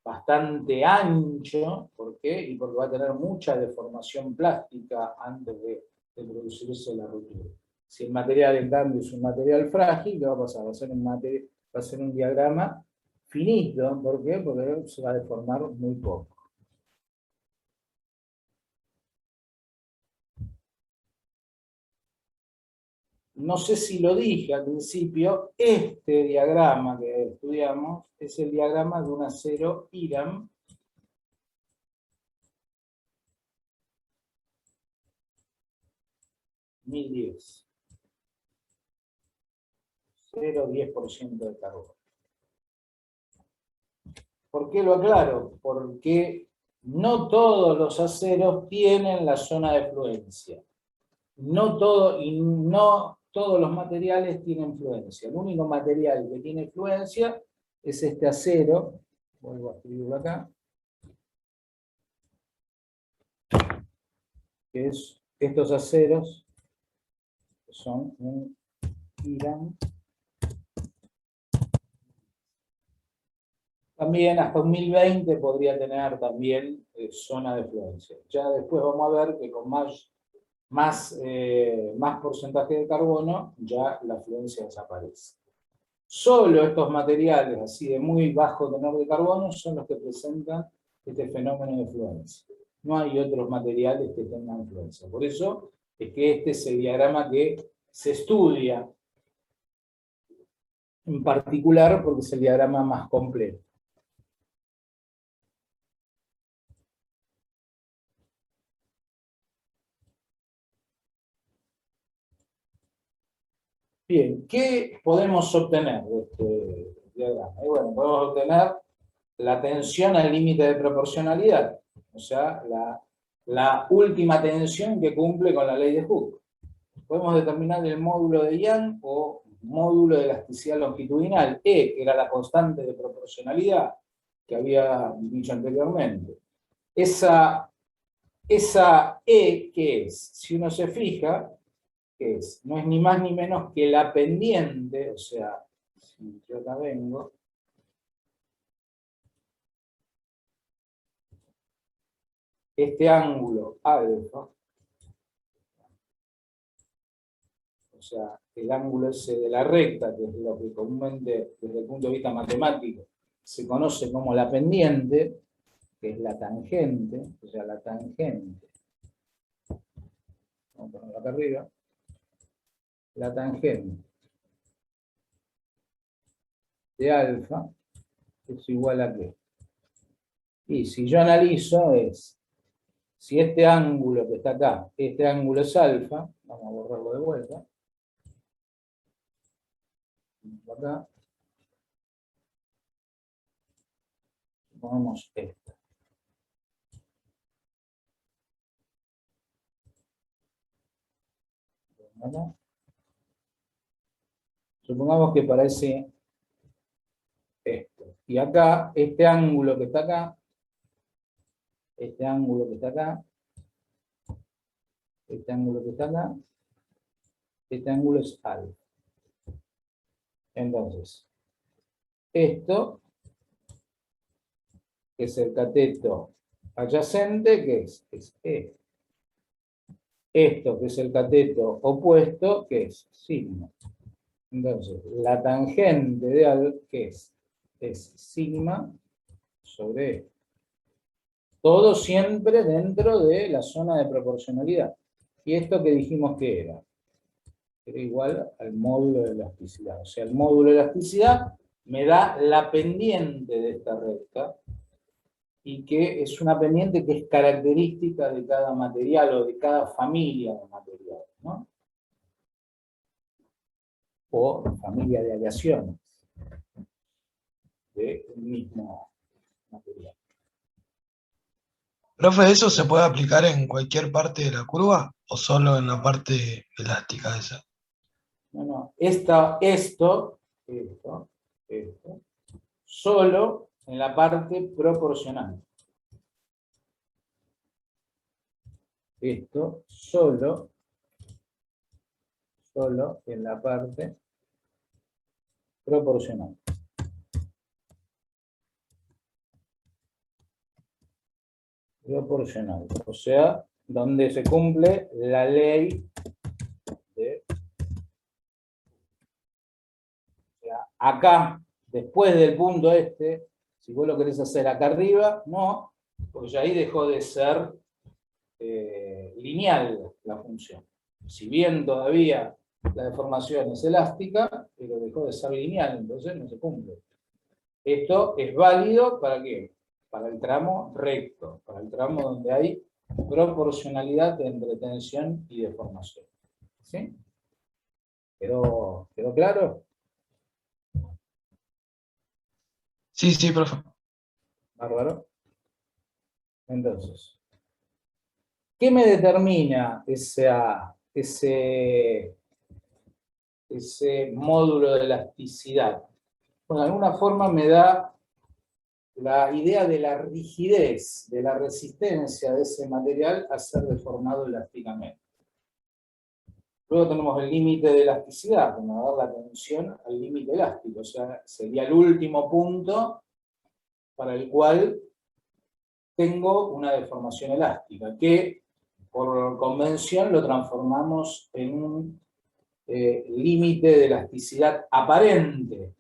[SPEAKER 1] bastante ancho. ¿Por qué? Y porque va a tener mucha deformación plástica antes de producirse la ruptura. Si el material, en cambio, es un material frágil, ¿qué va a pasar? Va a ser un diagrama finito. ¿Por qué? Porque se va a deformar muy poco. No sé si lo dije al principio, este diagrama que estudiamos es el diagrama de un acero IRAM (1010). 0,10% de carbono. ¿Por qué lo aclaro? Porque no todos los aceros tienen la zona de fluencia. No todos los materiales tienen fluencia. El único material que tiene fluencia es este acero. Vuelvo a escribirlo acá. Que es estos aceros, que son un IRAM. También hasta un 1020 podría tener también zona de fluencia. Ya después vamos a ver que con más porcentaje de carbono, ya la fluencia desaparece. Solo estos materiales así de muy bajo tenor de carbono son los que presentan este fenómeno de fluencia. No hay otros materiales que tengan fluencia. Por eso es que este es el diagrama que se estudia en particular, porque es el diagrama más completo. Bien, ¿qué podemos obtener de este diagrama? Y bueno, podemos obtener la tensión al límite de proporcionalidad, o sea, la última tensión que cumple con la ley de Hooke. Podemos determinar el módulo de Young o módulo de elasticidad longitudinal, E, que era la constante de proporcionalidad que había dicho anteriormente. Esa E, ¿qué es? Si uno se fija, ¿qué es? No es ni más ni menos que la pendiente, o sea, si yo acá vengo, este ángulo alfa, o sea, el ángulo ese de la recta, que es lo que comúnmente desde el punto de vista matemático se conoce como la pendiente, que es la tangente, o sea, la tangente. Vamos a ponerlo acá arriba. La tangente de alfa es igual a ¿qué? Y si yo analizo es, si este ángulo que está acá, este ángulo es alfa, vamos a borrarlo de vuelta. Acá. Ponemos esto. Acá. Supongamos que parece esto. Y acá, este ángulo que está acá, este ángulo que está acá, este ángulo que está acá, este ángulo es alfa. Entonces, esto, que es el cateto adyacente, ¿qué es? Es E. Esto, que es el cateto opuesto, ¿qué es? Sigma. Entonces, la tangente de alfa, ¿qué es? Es sigma sobre E. Todo siempre dentro de la zona de proporcionalidad. ¿Y esto que dijimos que era? era igual al módulo de elasticidad. O sea, el módulo de elasticidad me da la pendiente de esta recta, y que es una pendiente que es característica de cada material o de cada familia de materiales, ¿no? O familia de aleaciones del mismo material.
[SPEAKER 4] Profe, ¿eso se puede aplicar en cualquier parte de la curva o solo en la parte elástica esa?
[SPEAKER 1] No, esto, solo en la parte proporcional. Esto solo en la parte proporcional. Proporcional, o sea, donde se cumple la ley de... O sea, acá, después del punto este, si vos lo querés hacer acá arriba, no, porque ya ahí dejó de ser lineal la función. Si bien todavía la deformación es elástica, pero dejó de ser lineal, entonces no se cumple. Esto es válido ¿para qué? Para el tramo recto, para el tramo donde hay proporcionalidad entre tensión y deformación. ¿Sí? ¿Quedó claro?
[SPEAKER 4] Sí, sí, profe.
[SPEAKER 1] Bárbaro. Entonces, ¿qué me determina ese módulo de elasticidad? Bueno, de alguna forma me da la idea de la rigidez, de la resistencia de ese material a ser deformado elásticamente. Luego tenemos el límite de elasticidad, que me va a dar la tensión al límite elástico, o sea, sería el último punto para el cual tengo una deformación elástica, que por convención lo transformamos en un límite de elasticidad aparente,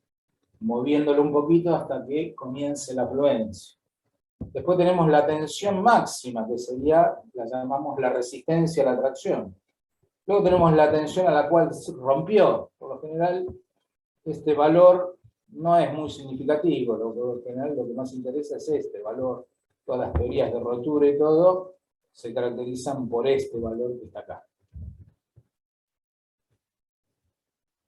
[SPEAKER 1] moviéndolo un poquito hasta que comience la fluencia. Después tenemos la tensión máxima, que sería, la llamamos la resistencia a la tracción. Luego tenemos la tensión a la cual se rompió. Por lo general, este valor no es muy significativo. Por lo general, lo que más interesa es este valor. Todas las teorías de rotura y todo se caracterizan por este valor que está acá.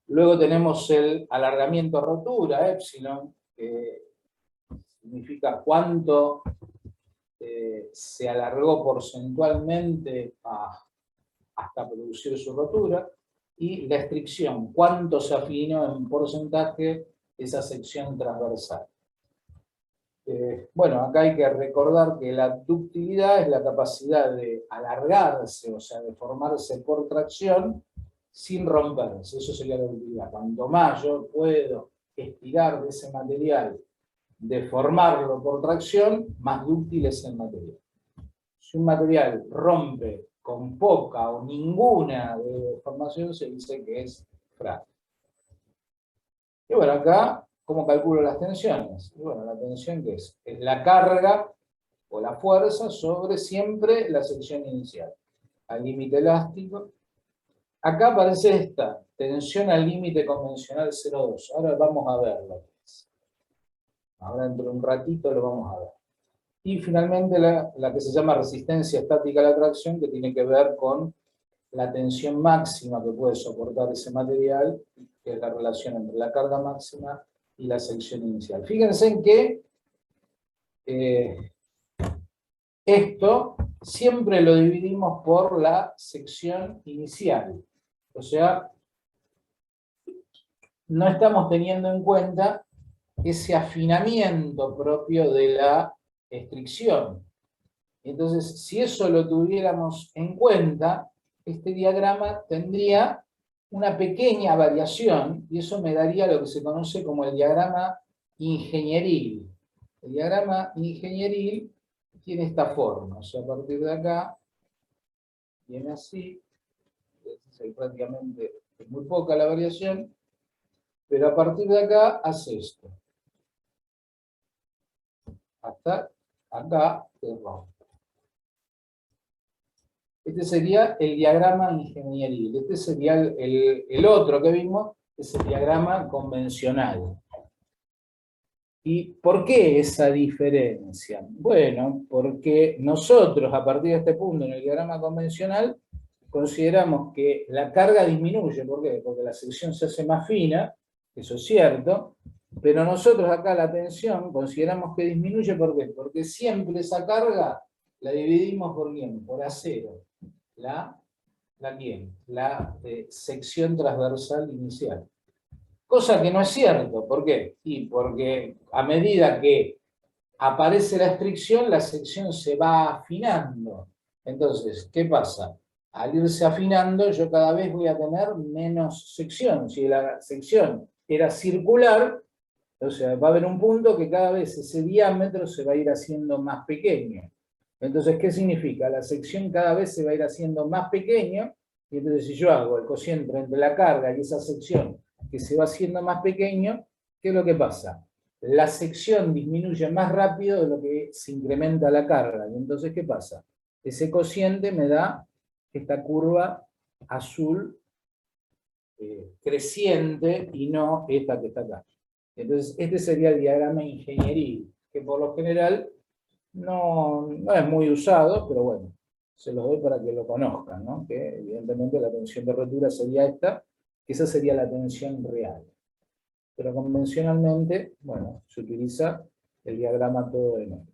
[SPEAKER 1] Luego tenemos el alargamiento rotura, epsilon, que significa cuánto se alargó porcentualmente hasta producir su rotura, y la estricción, cuánto se afinó en porcentaje esa sección transversal. Bueno, acá hay que recordar que la ductilidad es la capacidad de alargarse, o sea, de formarse por tracción sin romperse. Eso sería la ductilidad. Cuanto más yo puedo estirar de ese material, deformarlo por tracción, más dúctil es el material. Si un material rompe con poca o ninguna deformación, se dice que es frágil. Y bueno, acá, ¿cómo calculo las tensiones? Y bueno, la tensión, ¿qué es? Es la carga o la fuerza sobre siempre la sección inicial. Al límite elástico. Acá aparece esta, tensión al límite convencional 0,2. Ahora vamos a ver lo que es. Ahora dentro de un ratito lo vamos a ver. Y finalmente la que se llama resistencia estática a la tracción, que tiene que ver con la tensión máxima que puede soportar ese material, que es la relación entre la carga máxima y la sección inicial. Fíjense en que esto siempre lo dividimos por la sección inicial. O sea, no estamos teniendo en cuenta ese afinamiento propio de la estricción. Entonces, si eso lo tuviéramos en cuenta, este diagrama tendría una pequeña variación, y eso me daría lo que se conoce como el diagrama ingenieril. El diagrama ingenieril tiene esta forma, o sea, a partir de acá, viene así, prácticamente es muy poca la variación, pero a partir de acá hace esto. Hasta acá se rompe. Este sería el diagrama ingenieril. Este sería el otro que vimos, es el diagrama convencional. ¿Y por qué esa diferencia? Bueno, porque nosotros, a partir de este punto, en el diagrama convencional, consideramos que la carga disminuye. ¿Por qué? Porque la sección se hace más fina, eso es cierto, pero nosotros acá la tensión consideramos que disminuye. ¿Por qué? Porque siempre esa carga la dividimos por ¿quién? Por acero. La sección transversal inicial. Cosa que no es cierto. ¿Por qué? Y porque a medida que aparece la estricción, la sección se va afinando. Entonces, ¿qué pasa? Al irse afinando, yo cada vez voy a tener menos sección. Si la sección era circular, o sea, va a haber un punto que cada vez ese diámetro se va a ir haciendo más pequeño. Entonces, ¿qué significa? La sección cada vez se va a ir haciendo más pequeño, y entonces si yo hago el cociente entre la carga y esa sección que se va haciendo más pequeño, ¿qué es lo que pasa? La sección disminuye más rápido de lo que se incrementa la carga. Y entonces, ¿qué pasa? Ese cociente me da esta curva azul creciente y no esta que está acá. Entonces, este sería el diagrama ingenieril, que por lo general no es muy usado, pero bueno, se los doy para que lo conozcan, ¿no? Que evidentemente la tensión de rotura sería esta, que esa sería la tensión real. Pero convencionalmente, bueno, se utiliza el diagrama todo de nuevo.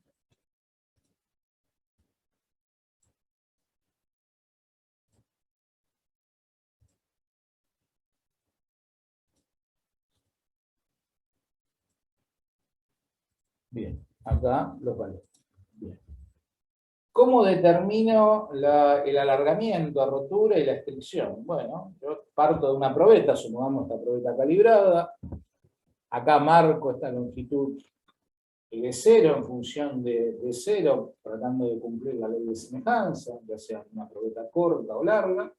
[SPEAKER 1] Bien, acá los valores. Bien. ¿Cómo determino el alargamiento, rotura y la extensión? Bueno, yo parto de una probeta, supongamos esta probeta calibrada. Acá marco esta longitud de 0 en función de 0, tratando de cumplir la ley de semejanza, ya sea una probeta corta o larga.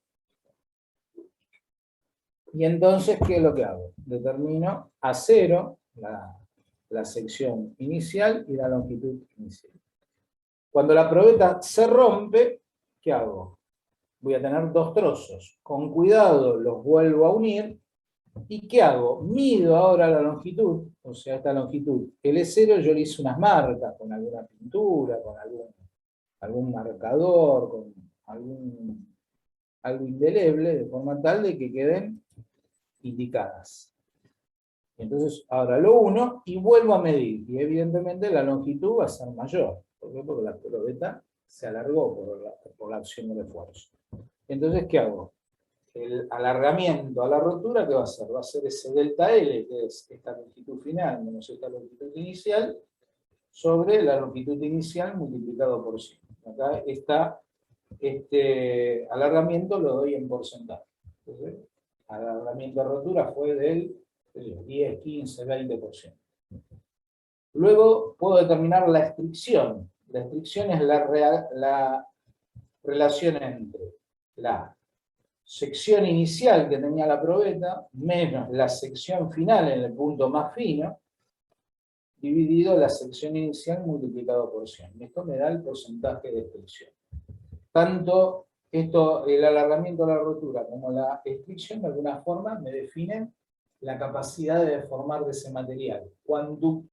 [SPEAKER 1] Y entonces, ¿qué es lo que hago? Determino a 0 la sección inicial y la longitud inicial. Cuando la probeta se rompe, ¿qué hago? Voy a tener dos trozos. Con cuidado los vuelvo a unir. ¿Y qué hago? Mido ahora la longitud, o sea, esta longitud L0 yo le hice unas marcas con alguna pintura, con algún marcador, con algo indeleble, de forma tal de que queden indicadas. Entonces ahora lo uno y vuelvo a medir, y evidentemente la longitud va a ser mayor. ¿Por qué? Porque la probeta se alargó por la acción del esfuerzo. Entonces, ¿qué hago? El alargamiento a la rotura, ¿qué va a ser? Va a ser ese delta L, que es esta longitud final menos esta longitud inicial, sobre la longitud inicial multiplicado por 100. Acá está este alargamiento, lo doy en porcentaje. Entonces, el alargamiento a rotura fue del 10, 15, 20%. Luego puedo determinar la estricción. La estricción es la relación entre la sección inicial que tenía la probeta, menos la sección final en el punto más fino, dividido la sección inicial multiplicado por 100. Esto me da el porcentaje de estricción. Tanto el alargamiento de la rotura como la estricción, de alguna forma, me definen la capacidad de deformar de ese material. Cuán